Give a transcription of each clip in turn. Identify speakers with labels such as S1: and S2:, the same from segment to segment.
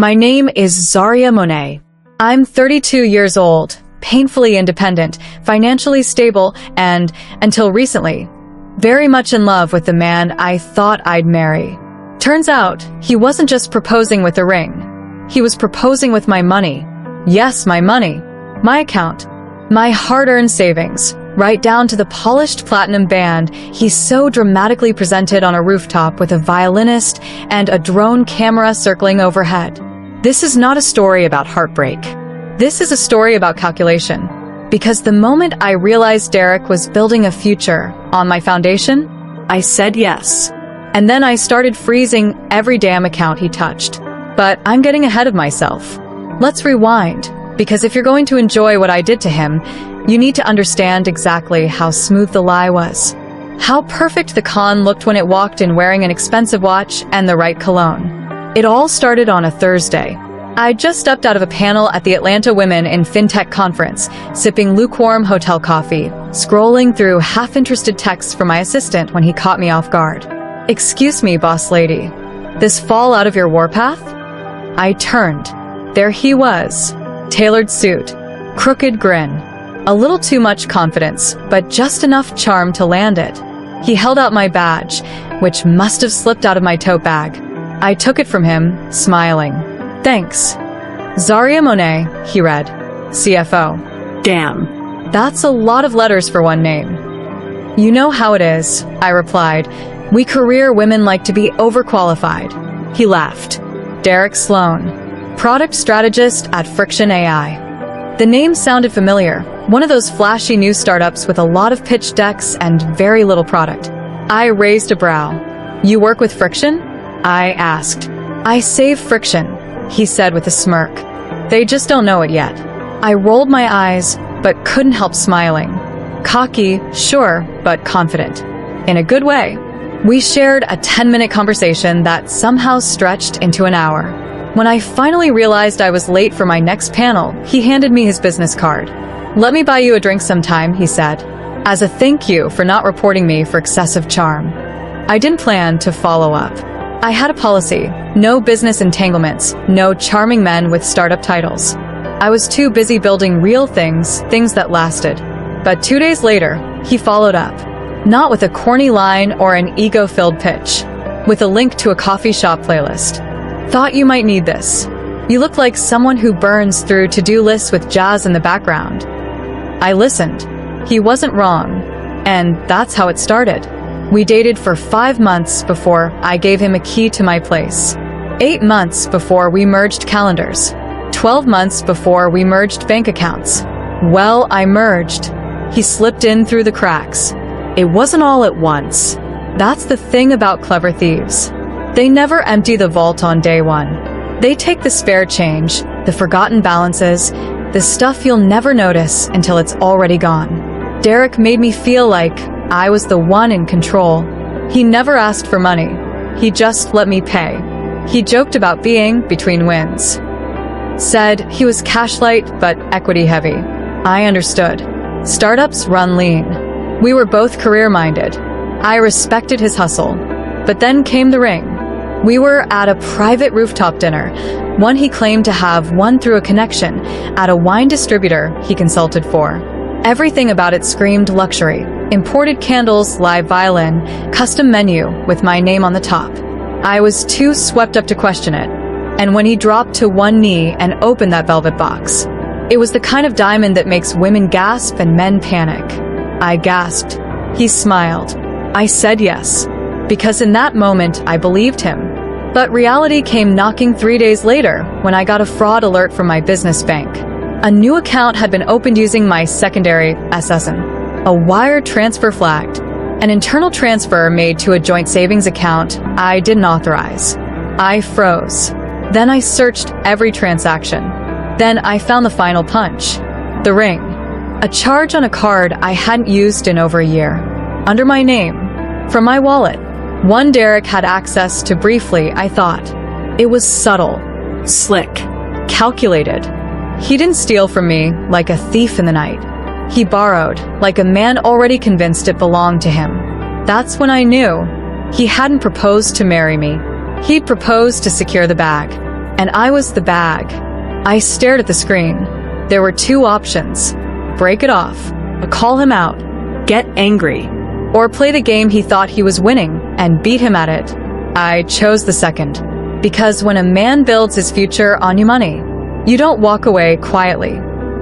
S1: My name is Zaria Monet. I'm 32 years old, painfully independent, financially stable, and, until recently, very much in love with the man I thought I'd marry. Turns out, he wasn't just proposing with a ring. He was proposing with my money. Yes, my money. My account. My hard-earned savings. Right down to the polished platinum band he so dramatically presented on a rooftop with a violinist and a drone camera circling overhead. This is not a story about heartbreak. This is a story about calculation. Because the moment I realized Derek was building a future on my foundation, I said yes. And then I started freezing every damn account he touched. But I'm getting ahead of myself. Let's rewind, because if you're going to enjoy what I did to him, you need to understand exactly how smooth the lie was. How perfect the con looked when it walked in wearing an expensive watch and the right cologne. It all started on a Thursday. I just stepped out of a panel at the Atlanta Women in FinTech conference, sipping lukewarm hotel coffee, scrolling through half-interested texts from my assistant when he caught me off guard. "Excuse me, boss lady. This fall out of your warpath?" I turned. There he was. Tailored suit. Crooked grin. A little too much confidence, but just enough charm to land it. He held out my badge, which must have slipped out of my tote bag. I took it from him, smiling. "Thanks." Zaria Monet, he read. CFO. Damn. That's a lot of letters for one name. "You know how it is," I replied. "We career women like to be overqualified." He laughed. Derek Sloan. Product strategist at Friction AI. The name sounded familiar. One of those flashy new startups with a lot of pitch decks and very little product. I raised a brow. "You work with Friction?" I asked. "I save friction," he said with a smirk. "They just don't know it yet." I rolled my eyes, but couldn't help smiling. Cocky, sure, but confident. In a good way. We shared a 10-minute conversation that somehow stretched into an hour. When I finally realized I was late for my next panel, he handed me his business card. "Let me buy you a drink sometime," he said, as a thank you for not reporting me for excessive charm. I didn't plan to follow up. I had a policy: no business entanglements, no charming men with startup titles. I was too busy building real things that lasted. But 2 days later, he followed up. Not with a corny line or an ego-filled pitch. With a link to a coffee shop playlist. "Thought you might need this. You look like someone who burns through to-do lists with jazz in the background." I listened. He wasn't wrong. And that's how it started. We dated for 5 months before I gave him a key to my place. 8 months before we merged calendars. 12 months before we merged bank accounts. Well, I merged. He slipped in through the cracks. It wasn't all at once. That's the thing about clever thieves. They never empty the vault on day one. They take the spare change, the forgotten balances, the stuff you'll never notice until it's already gone. Derek made me feel like I was the one in control. He never asked for money. He just let me pay. He joked about being between wins. Said he was cash light but equity heavy. I understood. Startups run lean. We were both career-minded. I respected his hustle. But then came the ring. We were at a private rooftop dinner, one he claimed to have won through a connection at a wine distributor he consulted for. Everything about it screamed luxury. Imported candles, live violin, custom menu with my name on the top. I was too swept up to question it. And when he dropped to one knee and opened that velvet box, it was the kind of diamond that makes women gasp and men panic. I gasped. He smiled. I said yes. Because in that moment, I believed him. But reality came knocking 3 days later when I got a fraud alert from my business bank. A new account had been opened using my secondary SSN. A wire transfer flagged. An internal transfer made to a joint savings account I didn't authorize. I froze. Then I searched every transaction. Then I found the final punch. The ring. A charge on a card I hadn't used in over a year. Under my name. From my wallet. One Derek had access to briefly, I thought. It was subtle, slick, calculated. He didn't steal from me like a thief in the night. He borrowed, like a man already convinced it belonged to him. That's when I knew. He hadn't proposed to marry me. He'd proposed to secure the bag. and I was the bag. I stared at the screen. There were two options: break it off, call him out,
S2: Get angry.
S1: or play the game he thought he was winning and beat him at it. I chose the second, because when a man builds his future on your money, you don't walk away quietly.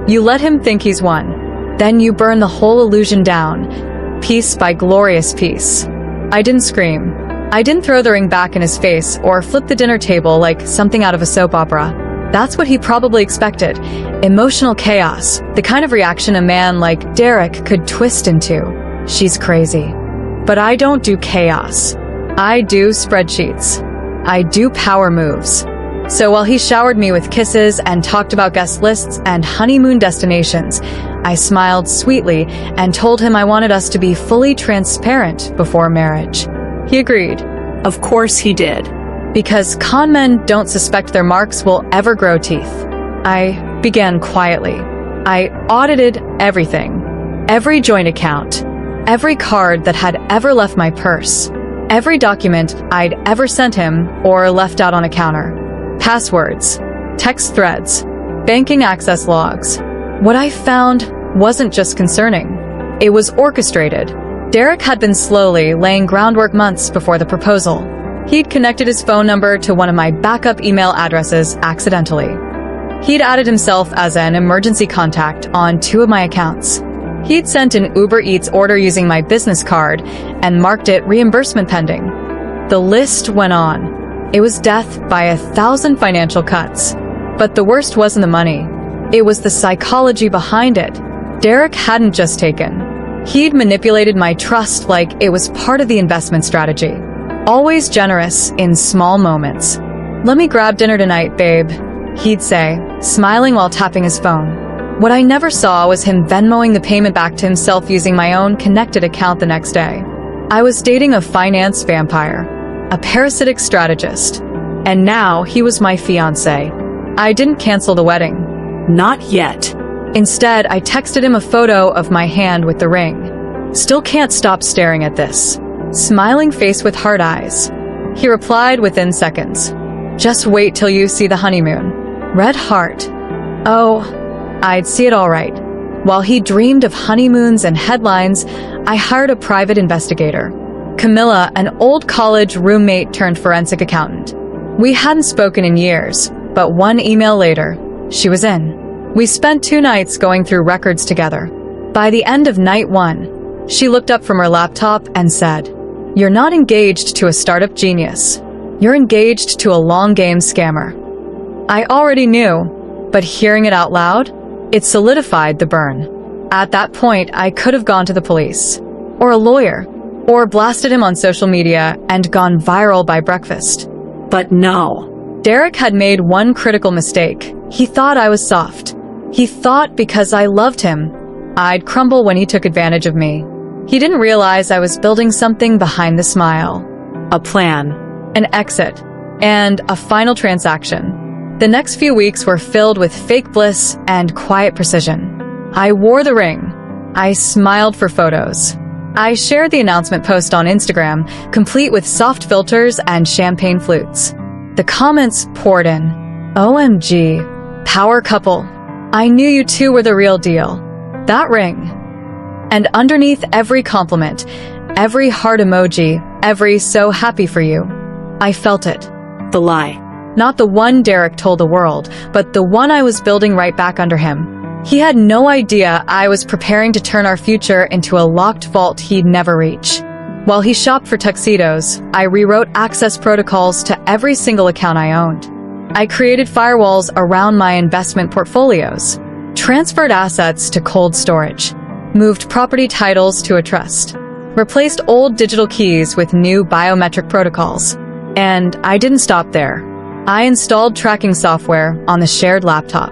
S1: You let him think he's won. Then you burn the whole illusion down, piece by glorious piece. I didn't scream. I didn't throw the ring back in his face or flip the dinner table like something out of a soap opera. That's what he probably expected. Emotional chaos, the kind of reaction a man like Derek could twist into. She's crazy. But I don't do chaos. I do spreadsheets. I do power moves. So while he showered me with kisses and talked about guest lists and honeymoon destinations, I smiled sweetly and told him I wanted us to be fully transparent before marriage. He agreed.
S2: Of course he did.
S1: Because con men don't suspect their marks will ever grow teeth. I began quietly. I audited everything. Every joint account. Every card that had ever left my purse. Every document I'd ever sent him or left out on a counter. Passwords. Text threads. Banking access logs. What I found wasn't just concerning. It was orchestrated. Derek had been slowly laying groundwork months before the proposal. He'd connected his phone number to one of my backup email addresses accidentally. He'd added himself as an emergency contact on 2 of my accounts. He'd sent an Uber Eats order using my business card and marked it reimbursement pending. The list went on. It was death by 1,000 financial cuts. But the worst wasn't the money. It was the psychology behind it. Derek hadn't just taken. He'd manipulated my trust like it was part of the investment strategy. Always generous in small moments. "Let me grab dinner tonight, babe," he'd say, smiling while tapping his phone. What I never saw was him Venmoing the payment back to himself using my own connected account the next day. I was dating a finance vampire, a parasitic strategist, and now he was my fiancé. I didn't cancel the wedding.
S2: Not yet.
S1: Instead, I texted him a photo of my hand with the ring. "Still can't stop staring at this." Smiling face with heart eyes. He replied within seconds. "Just wait till you see the honeymoon." Red heart. Oh, I'd see it all right. While he dreamed of honeymoons and headlines, I hired a private investigator. Camilla, an old college roommate turned forensic accountant. We hadn't spoken in years, but one email later, she was in. We spent 2 nights going through records together. By the end of night 1, she looked up from her laptop and said, "You're not engaged to a startup genius. You're engaged to a long-game scammer." I already knew, but hearing it out loud, it solidified the burn. At that point, I could have gone to the police, or a lawyer, or blasted him on social media and gone viral by breakfast.
S2: But no.
S1: Derek had made one critical mistake. He thought I was soft. He thought because I loved him, I'd crumble when he took advantage of me. He didn't realize I was building something behind the smile.
S2: A plan.
S1: An exit. And a final transaction. The next few weeks were filled with fake bliss and quiet precision. I wore the ring. I smiled for photos. I shared the announcement post on Instagram, complete with soft filters and champagne flutes. The comments poured in. "OMG. Power couple. I knew you two were the real deal. That ring." And underneath every compliment, every heart emoji, every "so happy for you," I felt it.
S2: The lie.
S1: Not the one Derek told the world, but the one I was building right back under him. He had no idea I was preparing to turn our future into a locked vault he'd never reach. While he shopped for tuxedos, I rewrote access protocols to every single account I owned. I created firewalls around my investment portfolios, transferred assets to cold storage, moved property titles to a trust, replaced old digital keys with new biometric protocols. And I didn't stop there. I installed tracking software on the shared laptop.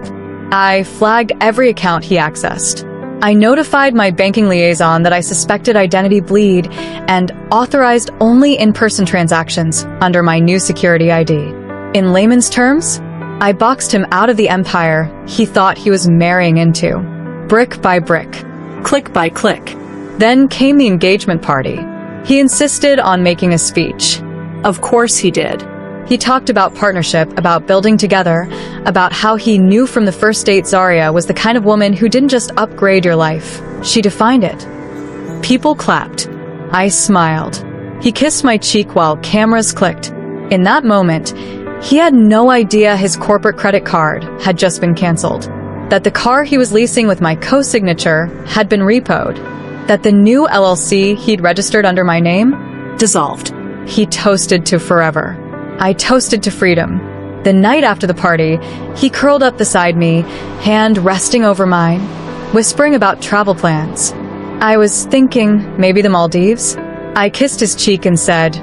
S1: I flagged every account he accessed. I notified my banking liaison that I suspected identity bleed and authorized only in-person transactions under my new security ID. In layman's terms, I boxed him out of the empire he thought he was marrying into, brick by brick.
S2: Click by click.
S1: Then came the engagement party. He insisted on making a speech.
S2: Of course he did.
S1: He talked about partnership, about building together, about how he knew from the first date Zaria was the kind of woman who didn't just upgrade your life. She defined it. People clapped. I smiled. He kissed my cheek while cameras clicked. In that moment, he had no idea his corporate credit card had just been canceled, that the car he was leasing with my co-signature had been repoed, that the new LLC he'd registered under my name
S2: Dissolved.
S1: He toasted to forever. I toasted to freedom. The night after the party, he curled up beside me, hand resting over mine, whispering about travel plans. I was thinking maybe the Maldives. I kissed his cheek and said,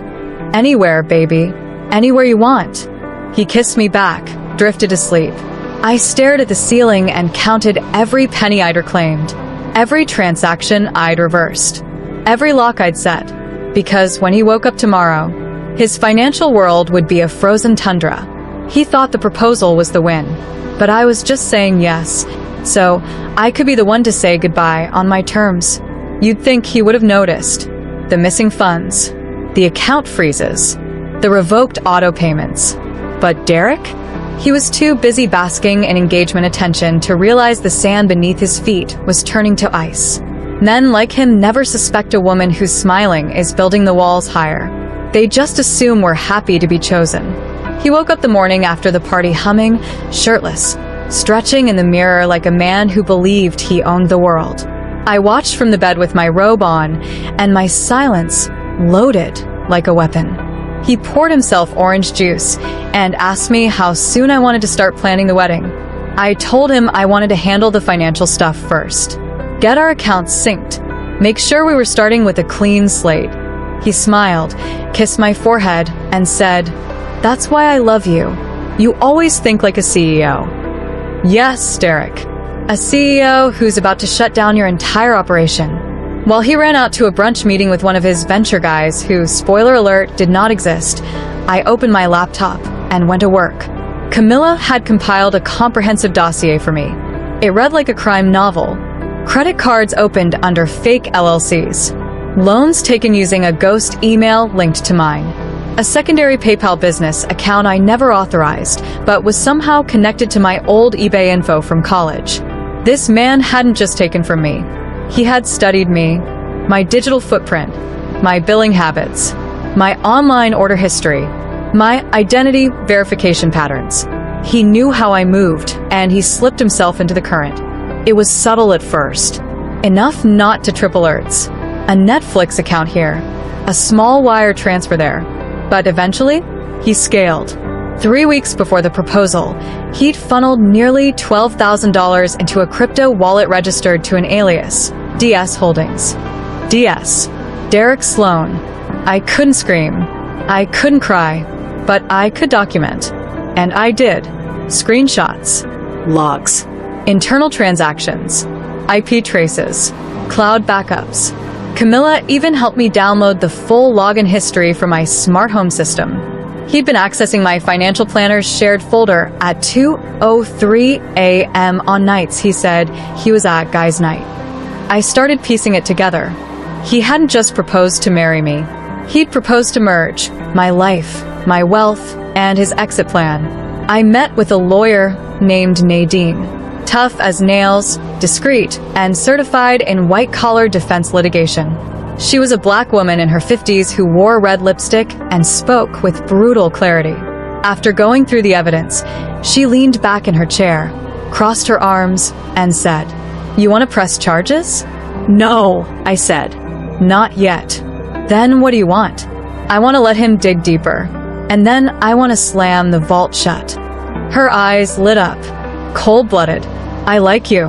S1: "Anywhere, baby. Anywhere you want." He kissed me back, drifted asleep. I stared at the ceiling and counted every penny I'd reclaimed, every transaction I'd reversed, every lock I'd set, because when he woke up tomorrow, his financial world would be a frozen tundra. He thought the proposal was the win, but I was just saying yes, so I could be the one to say goodbye on my terms. You'd think he would have noticed the missing funds, the account freezes, the revoked auto payments. But Derek? He was too busy basking in engagement attention to realize the sand beneath his feet was turning to ice. Men like him never suspect a woman who's smiling is building the walls higher. They just assume we're happy to be chosen. He woke up the morning after the party humming, shirtless, stretching in the mirror like a man who believed he owned the world. I watched from the bed with my robe on, and my silence loaded like a weapon. He poured himself orange juice and asked me how soon I wanted to start planning the wedding. I told him I wanted to handle the financial stuff first. Get our accounts synced. Make sure we were starting with a clean slate. He smiled, kissed my forehead, and said, "That's why I love you. You always think like a CEO." Yes, Derek. A CEO who's about to shut down your entire operation. While he ran out to a brunch meeting with one of his venture guys who, spoiler alert, did not exist, I opened my laptop and went to work. Camilla had compiled a comprehensive dossier for me. It read like a crime novel. Credit cards opened under fake LLCs. Loans taken using a ghost email linked to mine. A secondary PayPal business account I never authorized, but was somehow connected to my old eBay info from college. This man hadn't just taken from me. He had studied me, my digital footprint, my billing habits, my online order history, my identity verification patterns. He knew how I moved, and he slipped himself into the current. It was subtle at first. Enough not to trip alerts. A Netflix account here, a small wire transfer there. But eventually, he scaled. 3 weeks before the proposal, he'd funneled nearly $12,000 into a crypto wallet registered to an alias, DS Holdings. DS. Derek Sloan. I couldn't scream. I couldn't cry. But I could document. And I did. Screenshots.
S2: Logs.
S1: Internal transactions. IP traces. Cloud backups. Camilla even helped me download the full login history from my smart home system. He'd been accessing my financial planner's shared folder at 2:03 a.m. on nights he said he was at guys' night. I started piecing it together. He hadn't just proposed to marry me. He'd proposed to merge my life, my wealth, and his exit plan. I met with a lawyer named Nadine. Tough as nails, discreet, and certified in white-collar defense litigation. She was a black woman in her 50s who wore red lipstick and spoke with brutal clarity. After going through the evidence, she leaned back in her chair, crossed her arms, and said, "You want to press charges?" "No," I said. "Not yet." "Then what do you want?" "I want to let him dig deeper. And then I want to slam the vault shut." Her eyes lit up. Cold-blooded. "I like you."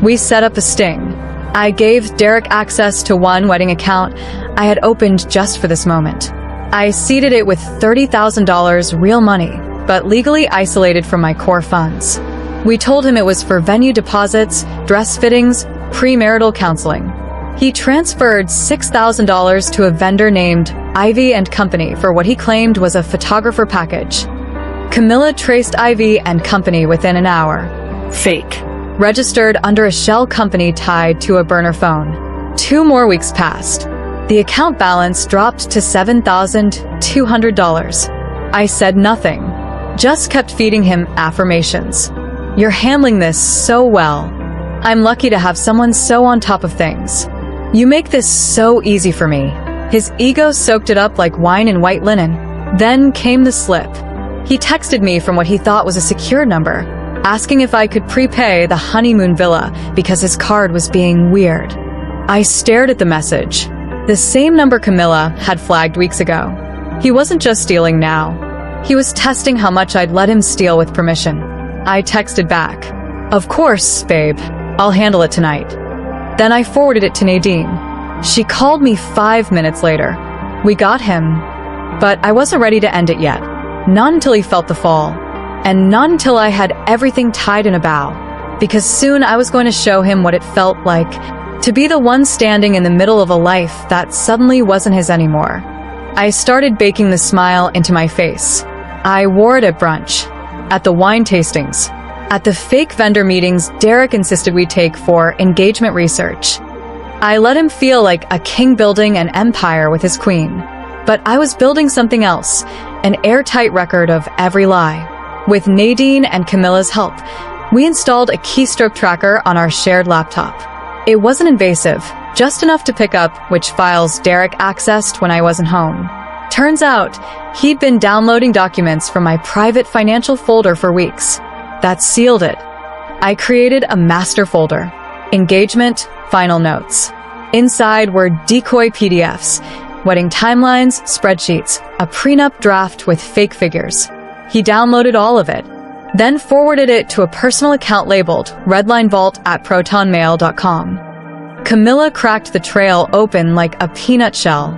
S1: We set up a sting. I gave Derek access to one wedding account I had opened just for this moment. I seeded it with $30,000 real money, but legally isolated from my core funds. We told him it was for venue deposits, dress fittings, premarital counseling. He transferred $6,000 to a vendor named Ivy and Company for what he claimed was a photographer package. Camilla traced Ivy and Company within an hour.
S2: Fake.
S1: Registered under a shell company tied to a burner phone. 2 more weeks passed. The account balance dropped to $7,200. I said nothing, just kept feeding him affirmations. You're handling this so well. I'm lucky to have someone so on top of things. You make this so easy for me. His ego soaked it up like wine in white linen. Then came the slip. He texted me from what he thought was a secure number, asking if I could prepay the honeymoon villa because his card was being weird. I stared at the message. The same number Camilla had flagged weeks ago. He wasn't just stealing now. He was testing how much I'd let him steal with permission. I texted back, "Of course, babe. I'll handle it tonight." Then I forwarded it to Nadine. She called me 5 minutes later. We got him, but I wasn't ready to end it yet. Not until he felt the fall, and not until I had everything tied in a bow, because soon I was going to show him what it felt like to be the one standing in the middle of a life that suddenly wasn't his anymore. I started baking the smile into my face. I wore it at brunch, at the wine tastings, at the fake vendor meetings Derek insisted we take for engagement research. I let him feel like a king building an empire with his queen. But I was building something else, an airtight record of every lie. With Nadine and Camilla's help, we installed a keystroke tracker on our shared laptop. It wasn't invasive, just enough to pick up which files Derek accessed when I wasn't home. Turns out, he'd been downloading documents from my private financial folder for weeks. That sealed it. I created a master folder. Engagement, final notes. Inside were decoy PDFs, wedding timelines, spreadsheets, a prenup draft with fake figures. He downloaded all of it, then forwarded it to a personal account labeled redlinevault@protonmail.com. Camilla cracked the trail open like a peanut shell.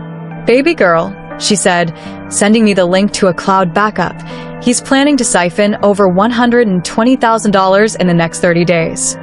S1: "Baby girl," she said, sending me the link to a cloud backup. "He's planning to siphon over $120,000 in the next 30 days.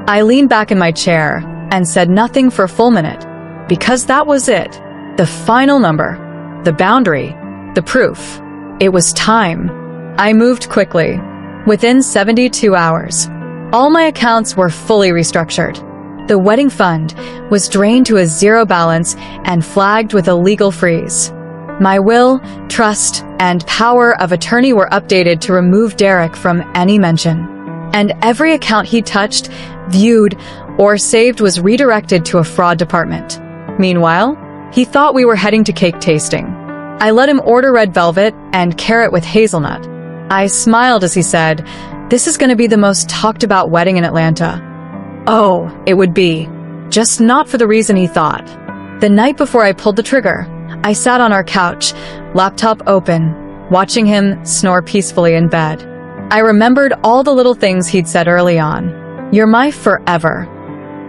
S1: I leaned back in my chair and said nothing for a full minute, because that was it. The final number, the boundary, the proof. It was time. I moved quickly. Within 72 hours, all my accounts were fully restructured. The wedding fund was drained to a zero balance and flagged with a legal freeze. My will, trust, and power of attorney were updated to remove Derek from any mention. And every account he touched, viewed, or saved was redirected to a fraud department. Meanwhile, he thought we were heading to cake tasting. I let him order red velvet and carrot with hazelnut. I smiled as he said, "This is going to be the most talked about wedding in Atlanta." Oh, it would be. Just not for the reason he thought. The night before I pulled the trigger, I sat on our couch, laptop open, watching him snore peacefully in bed. I remembered all the little things he'd said early on. "You're my forever.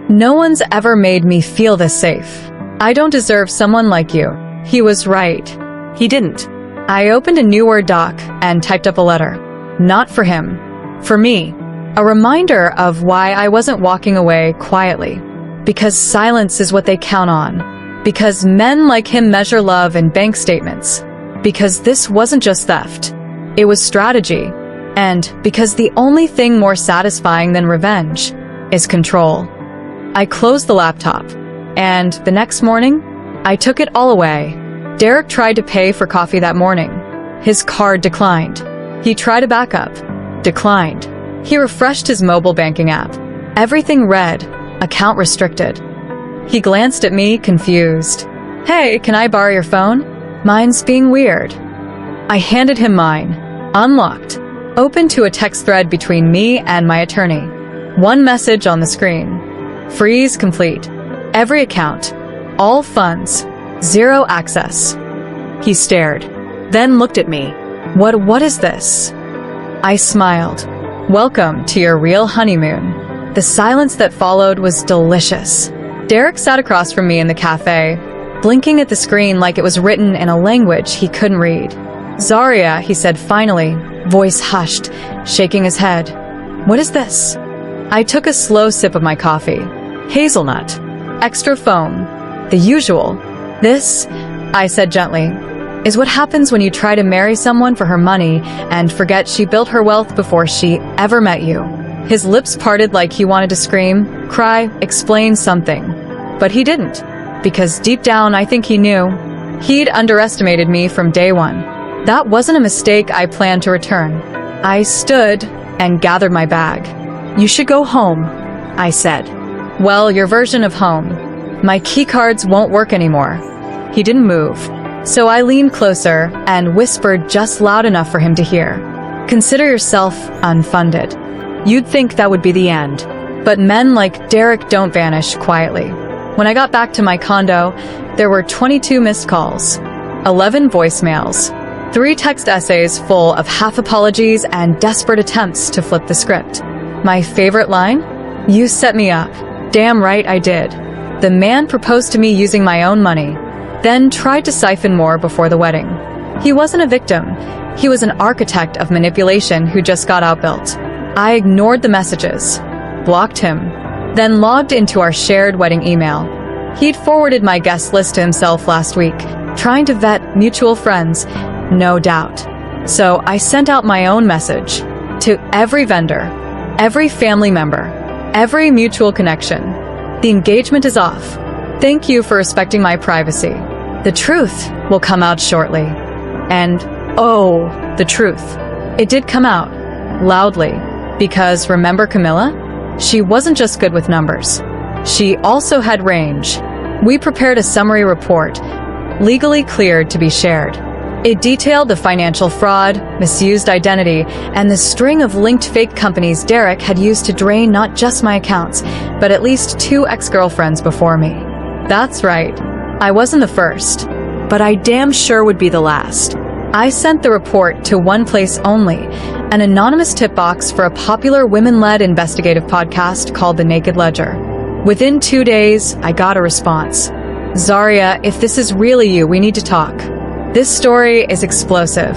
S1: No one's ever made me feel this safe. I don't deserve someone like you." He was right. He didn't. I opened a new Word doc and typed up a letter. Not for him. For me. A reminder of why I wasn't walking away quietly. Because silence is what they count on. Because men like him measure love in bank statements. Because this wasn't just theft. It was strategy. And because the only thing more satisfying than revenge is control. I closed the laptop. And the next morning, I took it all away. Derek tried to pay for coffee that morning. His card declined. He tried a backup. Declined. He refreshed his mobile banking app. Everything read, account restricted. He glanced at me, confused. "Hey, can I borrow your phone? Mine's being weird." I handed him mine, unlocked, open to a text thread between me and my attorney. One message on the screen. Freeze complete. Every account. All funds. Zero access. He stared, then looked at me. What is this?" I smiled. "Welcome to your real honeymoon." The silence that followed was delicious. Derek sat across from me in the cafe, blinking at the screen like it was written in a language he couldn't read. "Zaria," he said finally, voice hushed, shaking his head. "What is this?" I took a slow sip of my coffee. Hazelnut. Extra foam. The usual. "This," I said gently, "is what happens when you try to marry someone for her money and forget she built her wealth before she ever met you." His lips parted like he wanted to scream, cry, explain something. But he didn't, because deep down I think he knew. He'd underestimated me from day one. That wasn't a mistake I planned to return. I stood and gathered my bag. "You should go home," I said. "Well, your version of home. My keycards won't work anymore." He didn't move, so I leaned closer and whispered just loud enough for him to hear. "Consider yourself unfunded." You'd think that would be the end, but men like Derek don't vanish quietly. When I got back to my condo, there were 22 missed calls, 11 voicemails, 3 text essays full of half apologies and desperate attempts to flip the script. My favorite line? "You set me up." Damn right I did. The man proposed to me using my own money, then tried to siphon more before the wedding. He wasn't a victim. He was an architect of manipulation who just got outbuilt. I ignored the messages, blocked him, then logged into our shared wedding email. He'd forwarded my guest list to himself last week, trying to vet mutual friends, no doubt. So I sent out my own message to every vendor, every family member, every mutual connection. "The engagement is off. Thank you for respecting my privacy. The truth will come out shortly." And, oh, the truth. It did come out, loudly, because remember Camilla? She wasn't just good with numbers. She also had range. We prepared a summary report, legally cleared to be shared. It detailed the financial fraud, misused identity, and the string of linked fake companies Derek had used to drain not just my accounts, but at least 2 ex-girlfriends before me. That's right. I wasn't the first, but I damn sure would be the last. I sent the report to one place only, an anonymous tip box for a popular women-led investigative podcast called The Naked Ledger. Within 2 days, I got a response. "Zaria, if this is really you, we need to talk. This story is explosive."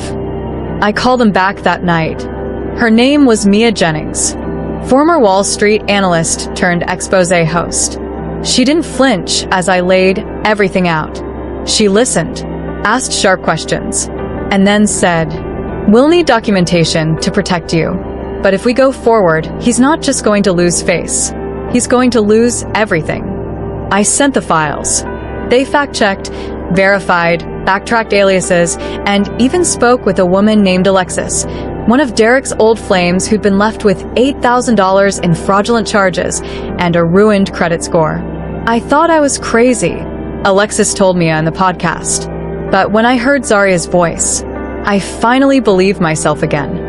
S1: I called him back that night. Her name was Mia Jennings, former Wall Street analyst turned expose host. She didn't flinch as I laid everything out. She listened, asked sharp questions, and then said, "We'll need documentation to protect you. But if we go forward, he's not just going to lose face. He's going to lose everything." I sent the files. They fact-checked, verified, backtracked aliases, and even spoke with a woman named Alexis, one of Derek's old flames who'd been left with $8,000 in fraudulent charges and a ruined credit score. I thought I was crazy, Alexis told me on the podcast. But when I heard Zaria's voice, I finally believed myself again.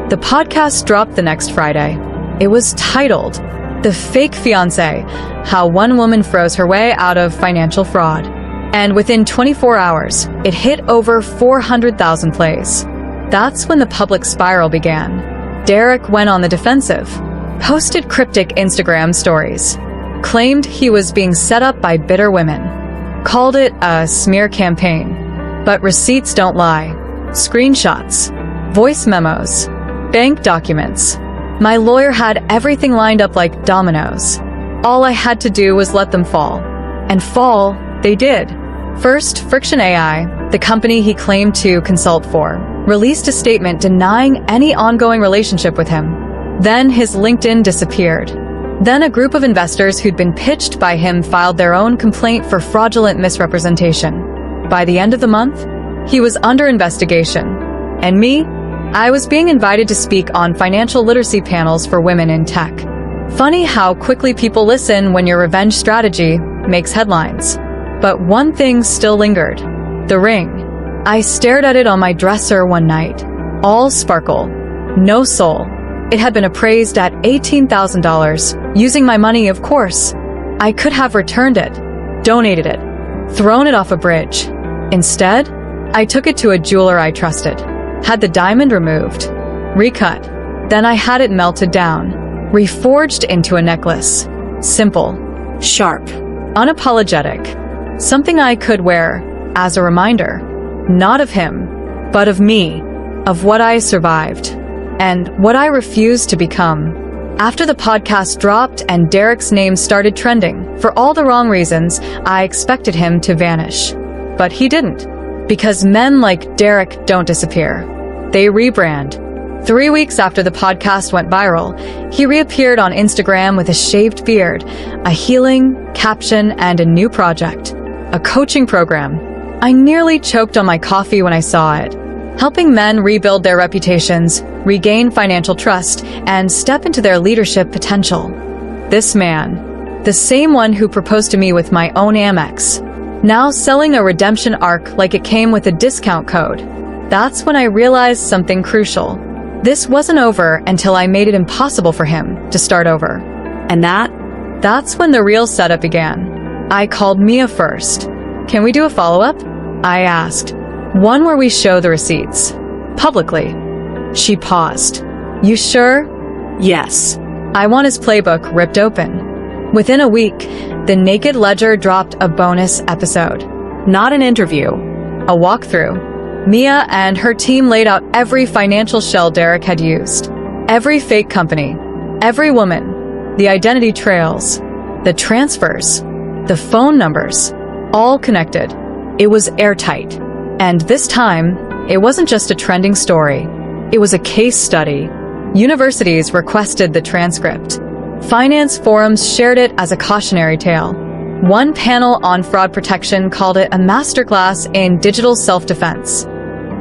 S1: The podcast dropped the next Friday. It was titled, "The Fake Fiancé: How One Woman Froze Her Way Out of Financial Fraud." And within 24 hours, it hit over 400,000 plays. That's when the public spiral began. Derek went on the defensive, posted cryptic Instagram stories, claimed he was being set up by bitter women, called it a smear campaign. But receipts don't lie. Screenshots, voice memos, bank documents. My lawyer had everything lined up like dominoes. All I had to do was let them fall. And fall, they did. First, Friction AI, the company he claimed to consult for, released a statement denying any ongoing relationship with him. Then his LinkedIn disappeared. Then a group of investors who'd been pitched by him filed their own complaint for fraudulent misrepresentation. By the end of the month, he was under investigation. And me? I was being invited to speak on financial literacy panels for women in tech. Funny how quickly people listen when your revenge strategy makes headlines. But one thing still lingered. The ring. I stared at it on my dresser one night. All sparkle. No soul. It had been appraised at $18,000. Using my money, of course. I could have returned it, donated it, thrown it off a bridge. Instead, I took it to a jeweler I trusted, had the diamond removed, recut. Then I had it melted down, reforged into a necklace. Simple, sharp, unapologetic. Something I could wear as a reminder, not of him, but of me, of what I survived, and what I refused to become. After the podcast dropped and Derek's name started trending, for all the wrong reasons, I expected him to vanish. But he didn't, because men like Derek don't disappear. They rebrand. 3 weeks after the podcast went viral, he reappeared on Instagram with a shaved beard, a healing caption, and a new project, a coaching program. I nearly choked on my coffee when I saw it. helping men rebuild their reputations, regain financial trust, and step into their leadership potential. This man, the same one who proposed to me with my own Amex, now selling a redemption arc like it came with a discount code. That's when I realized something crucial. This wasn't over until I made it impossible for him to start over.
S2: And
S1: that's when the real setup began. I called Mia first. Can we do a follow-up? I asked. One where we show the receipts. Publicly. She paused. You sure?
S2: yes.
S1: I want his playbook ripped open. Within a week, the Naked Ledger dropped a bonus episode. Not an interview, a walkthrough. Mia and her team laid out every financial shell Derek had used. Every fake company. Every woman. The identity trails. The transfers. The phone numbers. All connected. It was airtight. And this time, it wasn't just a trending story. It was a case study. Universities requested the transcript. Finance forums shared it as a cautionary tale. One panel on fraud protection called it a masterclass in digital self-defense.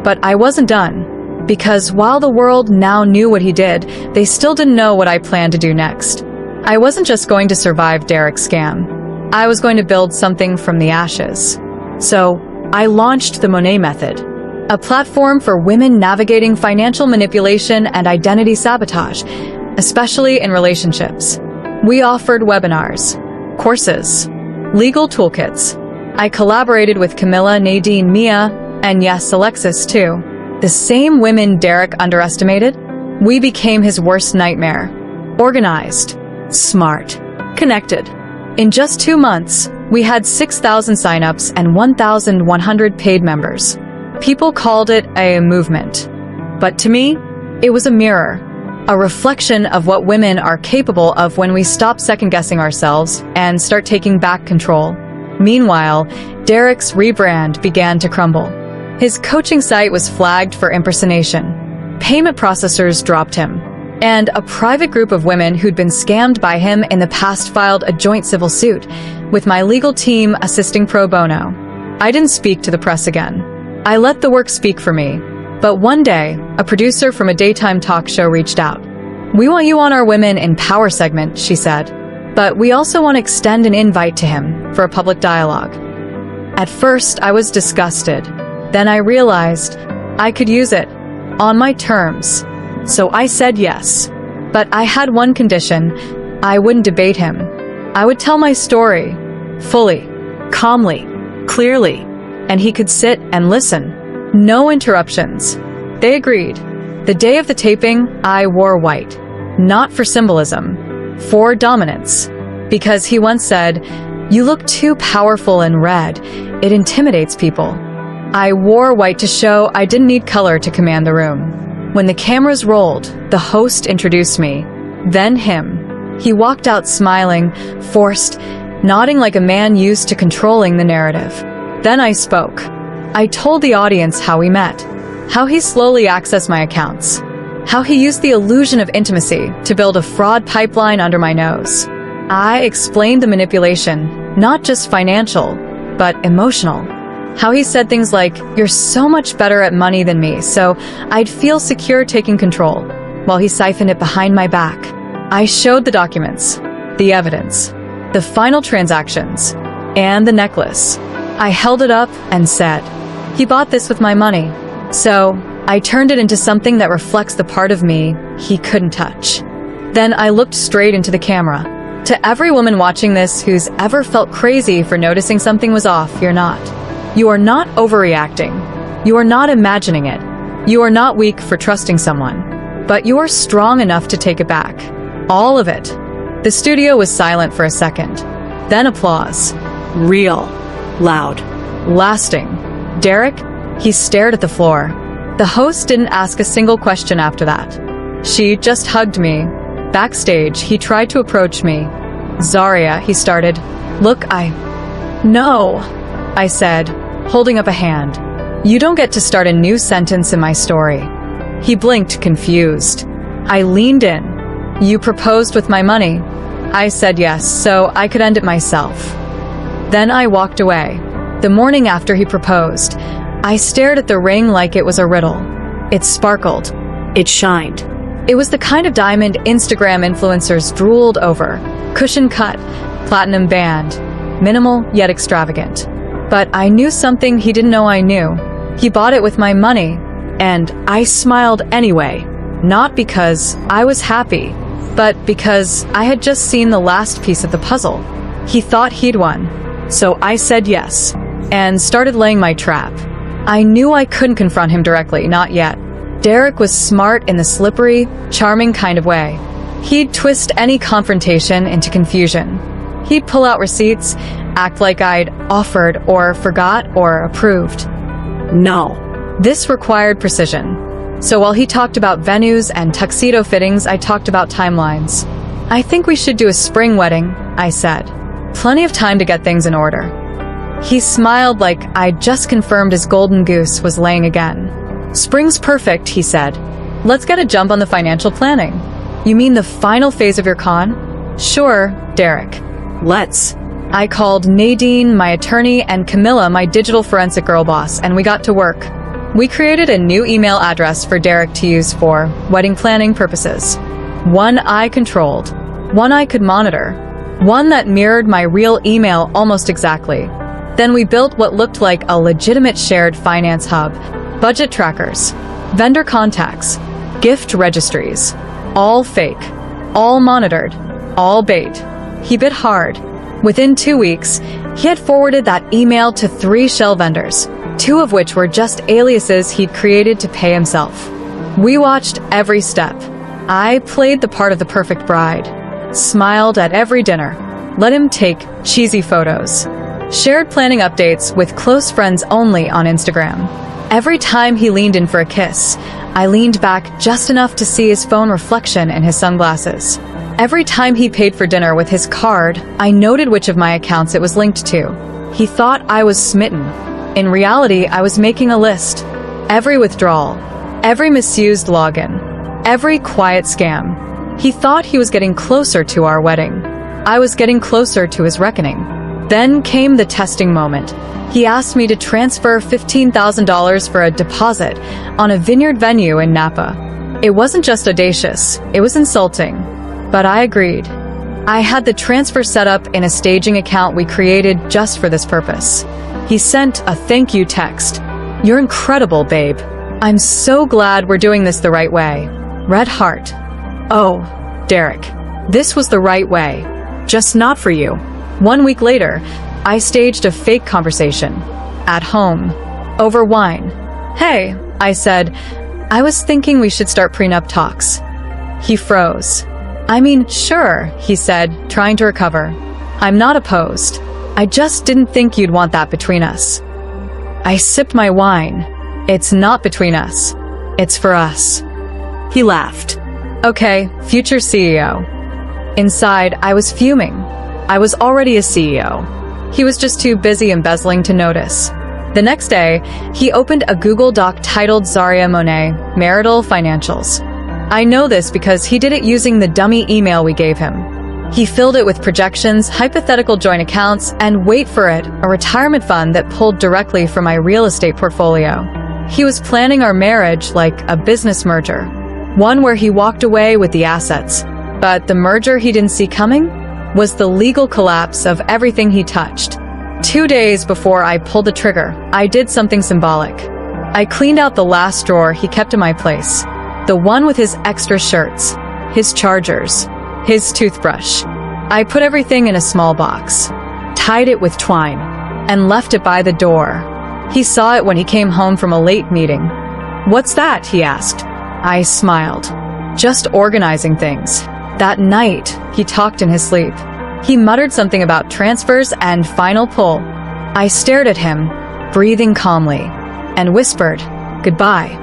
S1: But I wasn't done, because while the world now knew what he did, they still didn't know what I planned to do next. I wasn't just going to survive Derek's scam. I was going to build something from the ashes. So, I launched the Monet Method, a platform for women navigating financial manipulation and identity sabotage, especially in relationships. We offered webinars, courses, legal toolkits. I collaborated with Camilla, Nadine, Mia, and yes, Alexis too. The same women Derek underestimated. We became his worst nightmare. Organized, smart, connected. In just 2 months, we had 6,000 signups and 1,100 paid members. People called it a movement. But to me, it was a mirror, a reflection of what women are capable of when we stop second-guessing ourselves and start taking back control. Meanwhile, Derek's rebrand began to crumble. His coaching site was flagged for impersonation. Payment processors dropped him. And a private group of women who'd been scammed by him in the past filed a joint civil suit, with my legal team assisting pro bono. I didn't speak to the press again. I let the work speak for me. But one day, a producer from a daytime talk show reached out. We want you on our Women in Power segment, she said. But we also want to extend an invite to him for a public dialogue. At first, I was disgusted. Then I realized I could use it on my terms. So I said yes. But I had one condition. I wouldn't debate him. I would tell my story, fully, calmly, clearly, and he could sit and listen. No interruptions. They agreed. The day of the taping, I wore white. Not for symbolism, for dominance. Because he once said, "You look too powerful in red. It intimidates people." I wore white to show I didn't need color to command the room. When the cameras rolled, the host introduced me, then him. He walked out smiling, forced, nodding like a man used to controlling the narrative. Then I spoke. I told the audience how we met, how he slowly accessed my accounts, how he used the illusion of intimacy to build a fraud pipeline under my nose. I explained the manipulation, not just financial, but emotional. How he said things like, "You're so much better at money than me, so I'd feel secure taking control," while he siphoned it behind my back. I showed the documents, the evidence, the final transactions, and the necklace. I held it up and said, "He bought this with my money." So I turned it into something that reflects the part of me he couldn't touch. Then I looked straight into the camera. To every woman watching this who's ever felt crazy for noticing something was off, you're not. You are not overreacting. You are not imagining it. You are not weak for trusting someone. But you are strong enough to take it back. All of it. The studio was silent for a second. Then applause.
S2: Real. Loud.
S1: Lasting. Derek? He stared at the floor. The host didn't ask a single question after that. She just hugged me. Backstage, he tried to approach me. "Zaria," he started. "Look, No," I said, holding up a hand. "You don't get to start a new sentence in my story." He blinked, confused. I leaned in. "You proposed with my money." I said yes, so I could end it myself. Then I walked away. The morning after he proposed, I stared at the ring like it was a riddle. It sparkled.
S2: It shined.
S1: It was the kind of diamond Instagram influencers drooled over. Cushion cut, platinum band, minimal yet extravagant. But I knew something he didn't know I knew. He bought it with my money, and I smiled anyway. Not because I was happy, but because I had just seen the last piece of the puzzle. He thought he'd won. So I said yes, and started laying my trap. I knew I couldn't confront him directly, not yet. Derek was smart in the slippery, charming kind of way. He'd twist any confrontation into confusion. He'd pull out receipts, act like I'd offered or forgot or approved.
S2: No.
S1: This required precision. So while he talked about venues and tuxedo fittings, I talked about timelines. I think we should do a spring wedding, I said. Plenty of time to get things in order. He smiled like I'd just confirmed his golden goose was laying again. Spring's perfect, he said. Let's get a jump on the financial planning. You mean the final phase of your con? Sure, Derek.
S2: Let's.
S1: I called Nadine, my attorney, and Camilla, my digital forensic girl boss, and we got to work. We created a new email address for Derek to use for wedding planning purposes. One I controlled, one I could monitor, one that mirrored my real email almost exactly. Then we built what looked like a legitimate shared finance hub. Budget trackers, vendor contacts, gift registries, all fake, all monitored, all bait. He bit hard. Within 2 weeks, he had forwarded that email to 3 shell vendors, 2 of which were just aliases he'd created to pay himself. We watched every step. I played the part of the perfect bride, smiled at every dinner, let him take cheesy photos, shared planning updates with close friends only on Instagram. Every time he leaned in for a kiss, I leaned back just enough to see his phone reflection in his sunglasses. Every time he paid for dinner with his card, I noted which of my accounts it was linked to. He thought I was smitten. In reality, I was making a list. Every withdrawal, every misused login, every quiet scam. He thought he was getting closer to our wedding. I was getting closer to his reckoning. Then came the testing moment. He asked me to transfer $15,000 for a deposit on a vineyard venue in Napa. It wasn't just audacious, it was insulting. But I agreed. I had the transfer set up in a staging account we created just for this purpose. He sent a thank you text. You're incredible, babe. I'm so glad we're doing this the right way. Red heart. Oh, Derek. This was the right way. Just not for you. 1 week later, I staged a fake conversation. At home. Over wine. Hey, I said, I was thinking we should start prenup talks. He froze. I mean, sure, he said, trying to recover. I'm not opposed. I just didn't think you'd want that between us. I sipped my wine. It's not between us. It's for us. He laughed. Okay, future CEO. Inside, I was fuming. I was already a CEO. He was just too busy embezzling to notice. The next day, he opened a Google Doc titled Zaria Monet, Marital Financials. I know this because he did it using the dummy email we gave him. He filled it with projections, hypothetical joint accounts, and wait for it, a retirement fund that pulled directly from my real estate portfolio. He was planning our marriage like a business merger, one where he walked away with the assets. But the merger he didn't see coming was the legal collapse of everything he touched. 2 days before I pulled the trigger, I did something symbolic. I cleaned out the last drawer he kept in my place. The one with his extra shirts, his chargers, his toothbrush. I put everything in a small box, tied it with twine, and left it by the door. He saw it when he came home from a late meeting. "What's that?" he asked. I smiled. "Just organizing things." That night, he talked in his sleep. He muttered something about transfers and final pull. I stared at him, breathing calmly, and whispered, "Goodbye."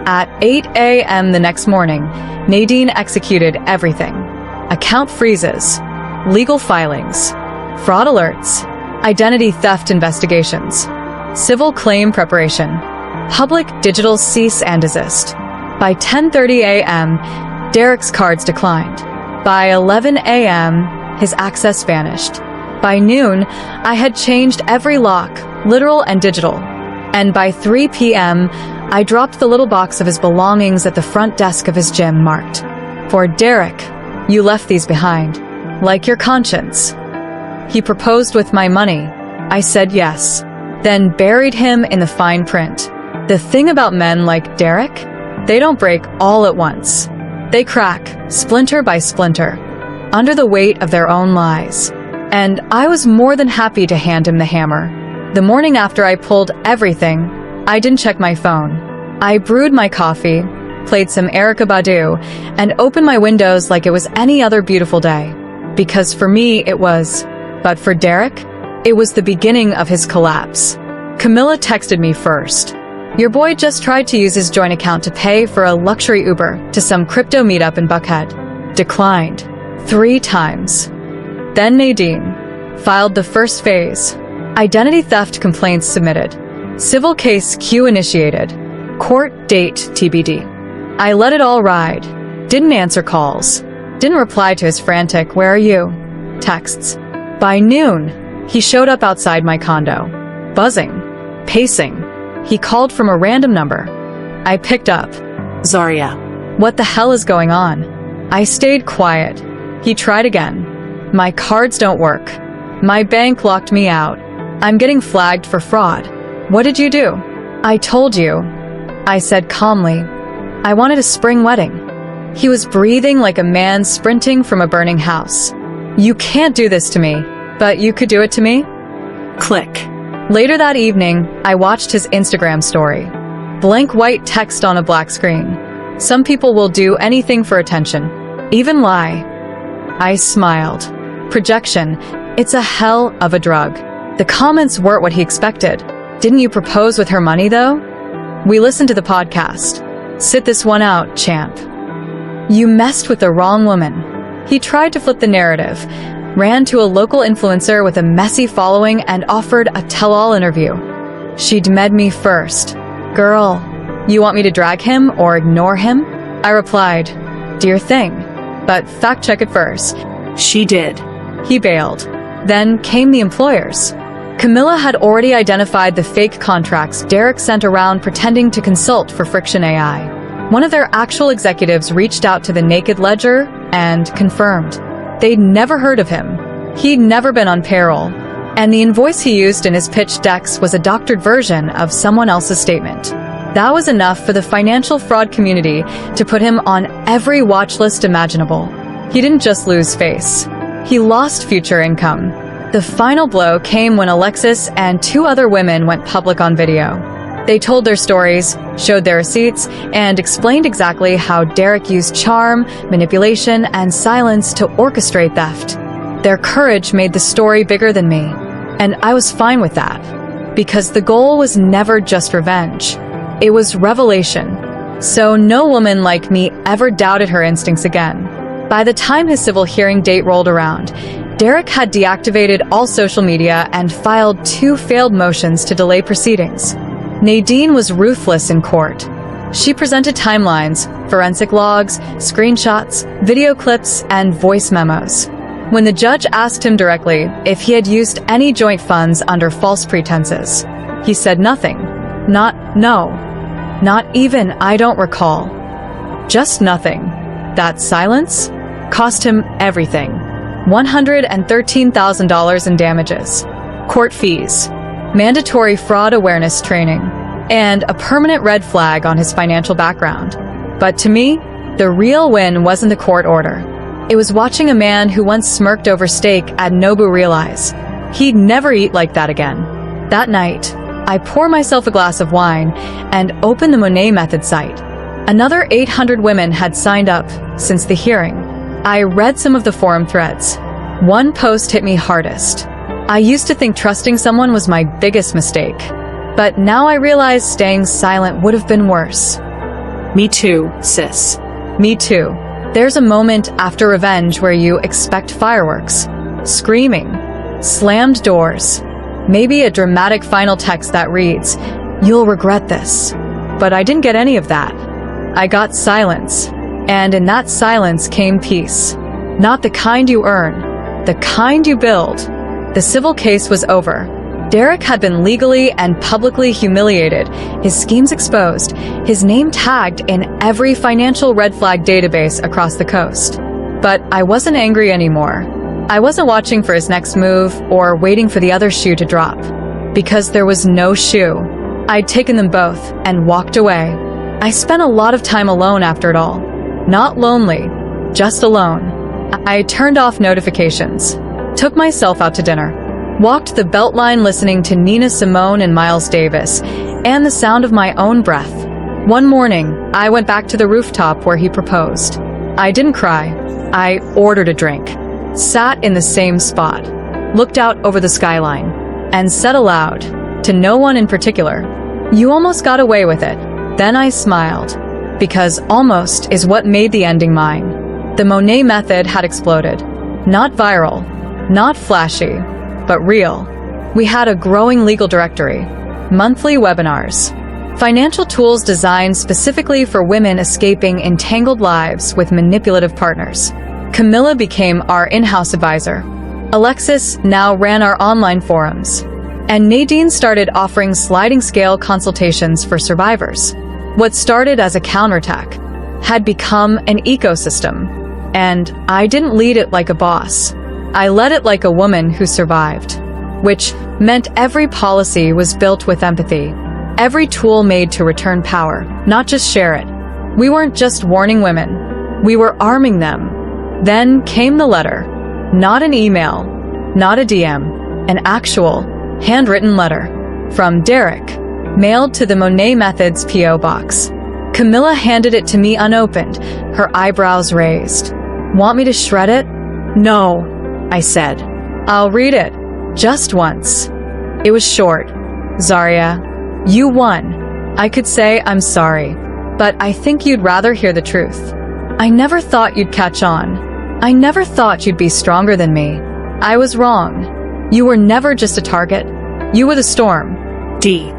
S1: At 8 a.m. the next morning, Nadine executed everything. Account freezes, legal filings, fraud alerts, identity theft investigations, civil claim preparation, public digital cease and desist. By 10:30 a.m., Derek's cards declined. By 11 a.m., his access vanished. By noon, I had changed every lock, literal and digital. And by 3 p.m., I dropped the little box of his belongings at the front desk of his gym marked, "For Derek, you left these behind. Like your conscience." He proposed with my money. I said yes, then buried him in the fine print. The thing about men like Derek, they don't break all at once. They crack, splinter by splinter, under the weight of their own lies. And I was more than happy to hand him the hammer. The morning after I pulled everything, I didn't check my phone. I brewed my coffee, played some Erykah Badu, and opened my windows like it was any other beautiful day. Because for me, it was. But for Derek, it was the beginning of his collapse. Camilla texted me first. "Your boy just tried to use his joint account to pay for a luxury Uber to some crypto meetup in Buckhead. Declined. 3 times. Then Nadine filed the first phase. Identity theft complaints submitted. Civil case Q initiated. Court date TBD. I let it all ride. Didn't answer calls. Didn't reply to his frantic, "Where are you?" texts. By noon, he showed up outside my condo. Buzzing. Pacing. He called from a random number. I picked up.
S2: Zaria.
S1: What the hell is going on? I stayed quiet. He tried again. My cards don't work. My bank locked me out. I'm getting flagged for fraud. What did you do? I told you. I said calmly. I wanted a spring wedding. He was breathing like a man sprinting from a burning house. You can't do this to me, but you could do it to me?
S2: Click.
S1: Later that evening, I watched his Instagram story. Blank white text on a black screen. Some people will do anything for attention, even lie. I smiled. Projection. It's a hell of a drug. The comments weren't what he expected. Didn't you propose with her money, though? We listened to the podcast. Sit this one out, champ. You messed with the wrong woman. He tried to flip the narrative, ran to a local influencer with a messy following and offered a tell-all interview. She'd met me first. Girl, you want me to drag him or ignore him? I replied, do your thing, but fact check it first.
S2: She did.
S1: He bailed. Then came the employers. Camilla had already identified the fake contracts Derek sent around pretending to consult for Friction AI. One of their actual executives reached out to the Naked Ledger and confirmed. They'd never heard of him. He'd never been on payroll. And the invoice he used in his pitch decks was a doctored version of someone else's statement. That was enough for the financial fraud community to put him on every watch list imaginable. He didn't just lose face. He lost future income. The final blow came when Alexis and 2 other women went public on video. They told their stories, showed their receipts, and explained exactly how Derek used charm, manipulation, and silence to orchestrate theft. Their courage made the story bigger than me, and I was fine with that, because the goal was never just revenge. It was revelation. So no woman like me ever doubted her instincts again. By the time his civil hearing date rolled around, Derek had deactivated all social media and filed 2 failed motions to delay proceedings. Nadine was ruthless in court. She presented timelines, forensic logs, screenshots, video clips, and voice memos. When the judge asked him directly if he had used any joint funds under false pretenses, he said nothing. Not even I don't recall. Just nothing. That silence cost him everything. $113,000 in damages, court fees, mandatory fraud awareness training, and a permanent red flag on his financial background. But to me, the real win wasn't the court order. It was watching a man who once smirked over steak at Nobu realize he'd never eat like that again. That night, I poured myself a glass of wine and opened the Monet Method site. Another 800 women had signed up since the hearing. I read some of the forum threads. One post hit me hardest. I used to think trusting someone was my biggest mistake, but now I realize staying silent would have been worse.
S2: Me too, sis.
S1: Me too. There's a moment after revenge where you expect fireworks, screaming, slammed doors, maybe a dramatic final text that reads, "You'll regret this." But I didn't get any of that. I got silence, and in that silence came peace. Not the kind you earn, the kind you build. The civil case was over. Derek had been legally and publicly humiliated, his schemes exposed, his name tagged in every financial red flag database across the coast. But I wasn't angry anymore. I wasn't watching for his next move or waiting for the other shoe to drop. Because there was no shoe. I'd taken them both and walked away. I spent a lot of time alone after it all. Not lonely, just alone. I turned off notifications, took myself out to dinner, walked the Beltline listening to Nina Simone and Miles Davis, and the sound of my own breath. One morning, I went back to the rooftop where he proposed. I didn't cry. I ordered a drink, sat in the same spot, looked out over the skyline, and said aloud, to no one in particular, "You almost got away with it." Then I smiled, because almost is what made the ending mine. The Monet method had exploded. Not viral, not flashy, but real. We had a growing legal directory, monthly webinars, financial tools designed specifically for women escaping entangled lives with manipulative partners. Camilla became our in-house advisor. Alexis now ran our online forums. And Nadine started offering sliding scale consultations for survivors. What started as a counterattack had become an ecosystem. And I didn't lead it like a boss. I led it like a woman who survived, which meant every policy was built with empathy, every tool made to return power, not just share it. We weren't just warning women, we were arming them. Then came the letter, not an email, not a DM, an actual, handwritten letter from Derek, mailed to the Monet Method's P.O. box. Camilla handed it to me unopened, her eyebrows raised. "Want me to shred it?" "No," I said. "I'll read it. Just once." It was short. "Zaria, you won. I could say I'm sorry, but I think you'd rather hear the truth. I never thought you'd catch on. I never thought you'd be stronger than me. I was wrong. You were never just a target. You were the storm."
S2: D.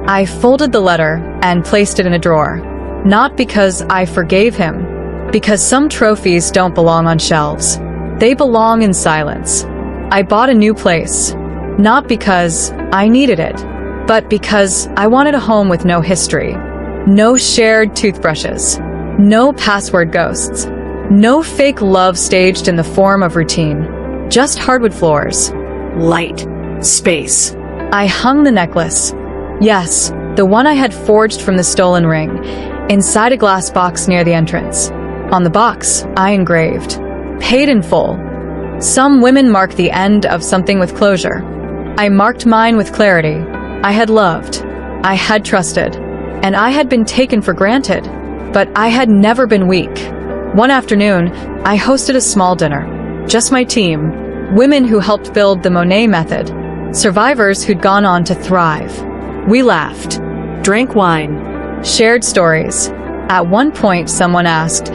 S1: I folded the letter and placed it in a drawer. Not because I forgave him, because some trophies don't belong on shelves. They belong in silence. I bought a new place, not because I needed it, but because I wanted a home with no history, no shared toothbrushes, no password ghosts, no fake love staged in the form of routine, just hardwood floors.
S2: Light. Space.
S1: I hung the necklace. Yes, the one I had forged from the stolen ring, inside a glass box near the entrance. On the box, I engraved, "Paid in full." Some women mark the end of something with closure. I marked mine with clarity. I had loved, I had trusted, and I had been taken for granted, but I had never been weak. One afternoon, I hosted a small dinner. Just my team, women who helped build the Monet method, survivors who'd gone on to thrive. We laughed,
S2: Drank wine.
S1: shared stories. At one point, someone asked,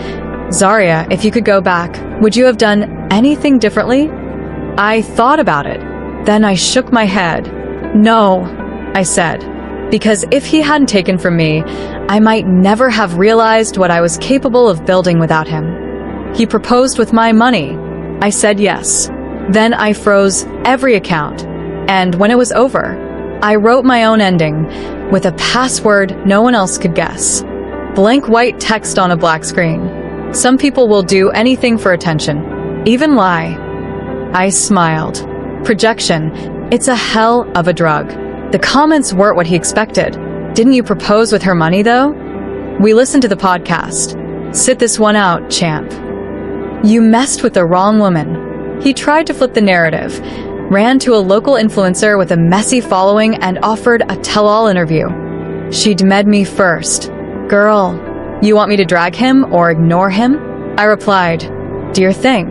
S1: "Zaria, if you could go back, would you have done anything differently?" I thought about it. Then I shook my head. "No," I said, because if he hadn't taken from me, I might never have realized what I was capable of building without him. He proposed with my money. I said yes. Then I froze every account. And when it was over, I wrote my own ending with a password no one else could guess. Blank white text on a black screen. Some people will do anything for attention, even lie. I smiled. Projection. It's a hell of a drug. The comments weren't what he expected. "Didn't you propose with her money, though?" "We listened to the podcast. Sit this one out, champ." "You messed with the wrong woman." He tried to flip the narrative, ran to a local influencer with a messy following and offered a tell-all interview. "She'd med me first." "Girl, you want me to drag him or ignore him?" I replied, "Do your thing,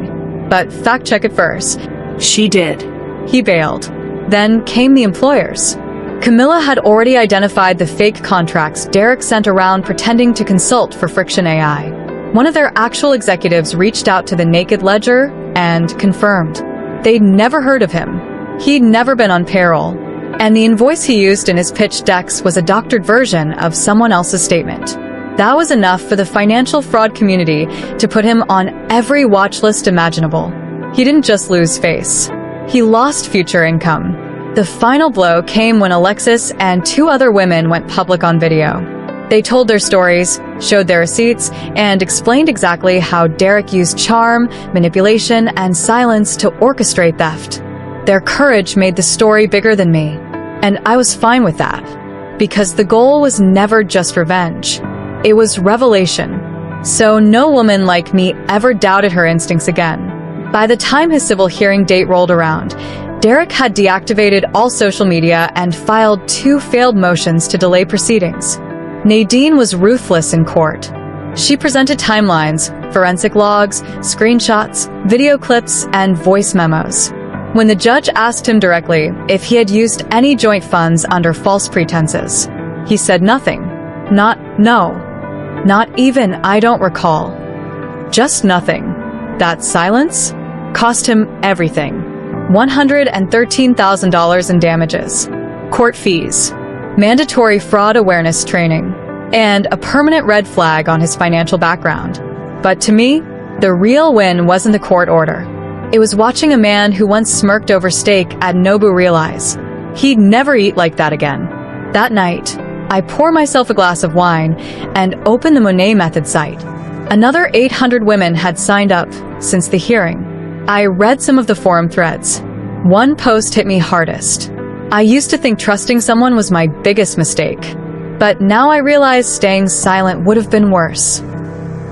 S1: but fact check it first."
S2: She did.
S1: He bailed. Then came the employers. Camilla had already identified the fake contracts Derek sent around pretending to consult for Friction AI. One of their actual executives reached out to the Naked Ledger and confirmed. They'd never heard of him. He'd never been on payroll. And the invoice he used in his pitch decks was a doctored version of someone else's statement. That was enough for the financial fraud community to put him on every watch list imaginable. He didn't just lose face. He lost future income. The final blow came when Alexis and 2 other women went public on video. They told their stories, showed their receipts, and explained exactly how Derek used charm, manipulation, and silence to orchestrate theft. Their courage made the story bigger than me, and I was fine with that, because the goal was never just revenge. It was revelation. So no woman like me ever doubted her instincts again. By the time his civil hearing date rolled around, Derek had deactivated all social media and filed 2 failed motions to delay proceedings. Nadine was ruthless in court. She presented timelines, forensic logs, screenshots, video clips, and voice memos. When the judge asked him directly if he had used any joint funds under false pretenses, he said nothing. Not even I don't recall. Just nothing. That silence cost him everything. $113,000 in damages, court fees, mandatory fraud awareness training, and a permanent red flag on his financial background. But to me, the real win wasn't the court order. It was watching a man who once smirked over steak at Nobu realize he'd never eat like that again. That night, I pour myself a glass of wine and open the Monet Method site. Another 800 women had signed up since the hearing. I read some of the forum threads. One post hit me hardest. I used to think trusting someone was my biggest mistake, but now I realize staying silent would have been worse.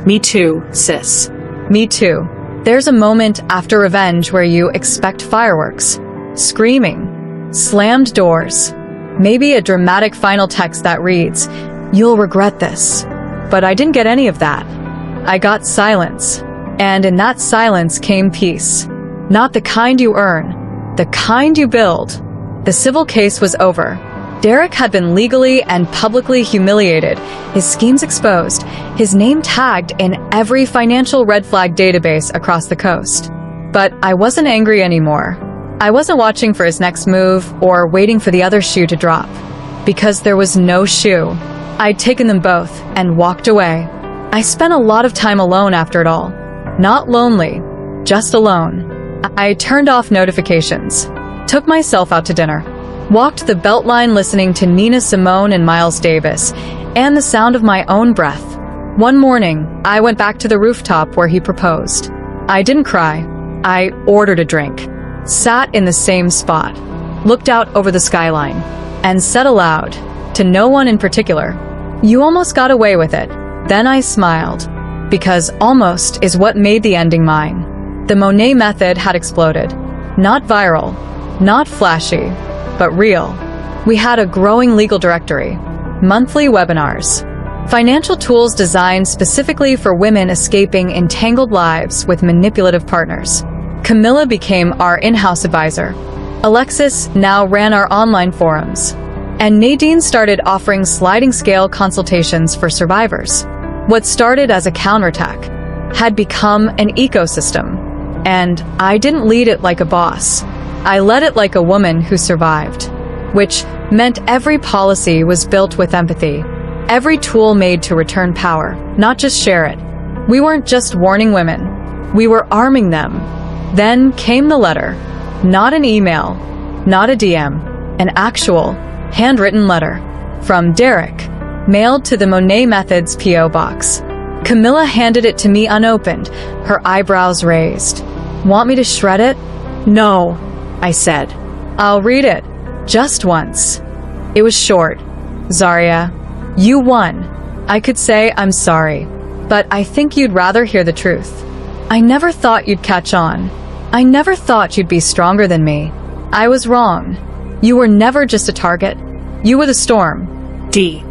S2: Me too, sis.
S1: Me too. There's a moment after revenge where you expect fireworks, screaming, slammed doors, maybe a dramatic final text that reads, "You'll regret this." But I didn't get any of that. I got silence. And in that silence came peace. Not the kind you earn, the kind you build. The civil case was over. Derek had been legally and publicly humiliated, his schemes exposed, his name tagged in every financial red flag database across the coast. But I wasn't angry anymore. I wasn't watching for his next move or waiting for the other shoe to drop. Because there was no shoe. I'd taken them both and walked away. I spent a lot of time alone after it all. Not lonely, just alone. I turned off notifications, took myself out to dinner, walked the Beltline listening to Nina Simone and Miles Davis, and the sound of my own breath. One morning, I went back to the rooftop where he proposed. I didn't cry. I ordered a drink, sat in the same spot, looked out over the skyline, and said aloud, to no one in particular, "You almost got away with it." Then I smiled. Because almost is what made the ending mine. The Monet Method had exploded. Not viral, not flashy, but real. We had a growing legal directory, monthly webinars, financial tools designed specifically for women escaping entangled lives with manipulative partners. Camilla became our in-house advisor. Alexis now ran our online forums. And Nadine started offering sliding scale consultations for survivors. What started as a counterattack had become an ecosystem, and I didn't lead it like a boss. I led it like a woman who survived, which meant every policy was built with empathy, every tool made to return power, not just share it. We weren't just warning women, we were arming them. Then came the letter, not an email, not a DM, an actual, handwritten letter from Derek, mailed to the Monet Method's P.O. box. Camilla handed it to me unopened, her eyebrows raised. Want me to shred it? No, I said. I'll read it, just once. It was short. Zaria, you won. I could say I'm sorry, but I think you'd rather hear the truth. I never thought you'd catch on. I never thought you'd be stronger than me. I was wrong. You were never just a target. You were the storm.
S2: D.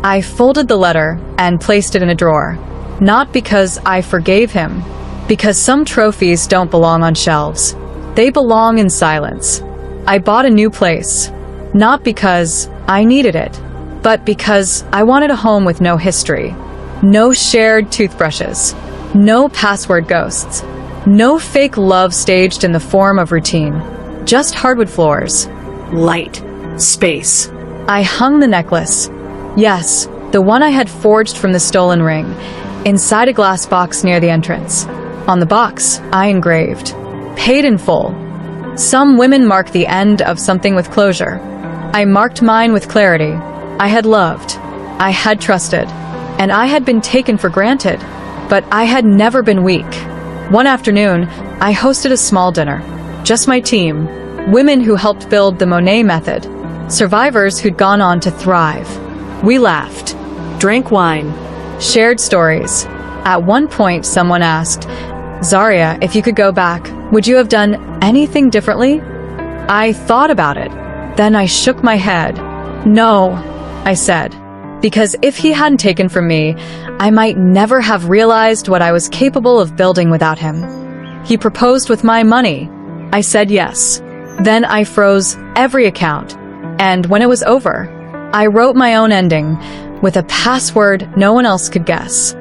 S1: I folded the letter and placed it in a drawer. Not because I forgave him, because some trophies don't belong on shelves. They belong in silence. I bought a new place, not because I needed it, but because I wanted a home with no history, no shared toothbrushes, no password ghosts, no fake love staged in the form of routine, just hardwood floors.
S2: Light. Space.
S1: I hung the necklace. Yes, the one I had forged from the stolen ring, inside a glass box near the entrance. On the box, I engraved, paid in full. Some women mark the end of something with closure. I marked mine with clarity. I had loved, I had trusted, and I had been taken for granted, but I had never been weak. One afternoon, I hosted a small dinner. Just my team, women who helped build the Monet method, survivors who'd gone on to thrive. We laughed,
S2: Drank wine.
S1: shared stories. At one point, someone asked, "Zaria, if you could go back, would you have done anything differently?" I thought about it. Then I shook my head. "No," I said, because if he hadn't taken from me, I might never have realized what I was capable of building without him. He proposed with my money. I said yes. Then I froze every account, and when it was over, I wrote my own ending with a password no one else could guess.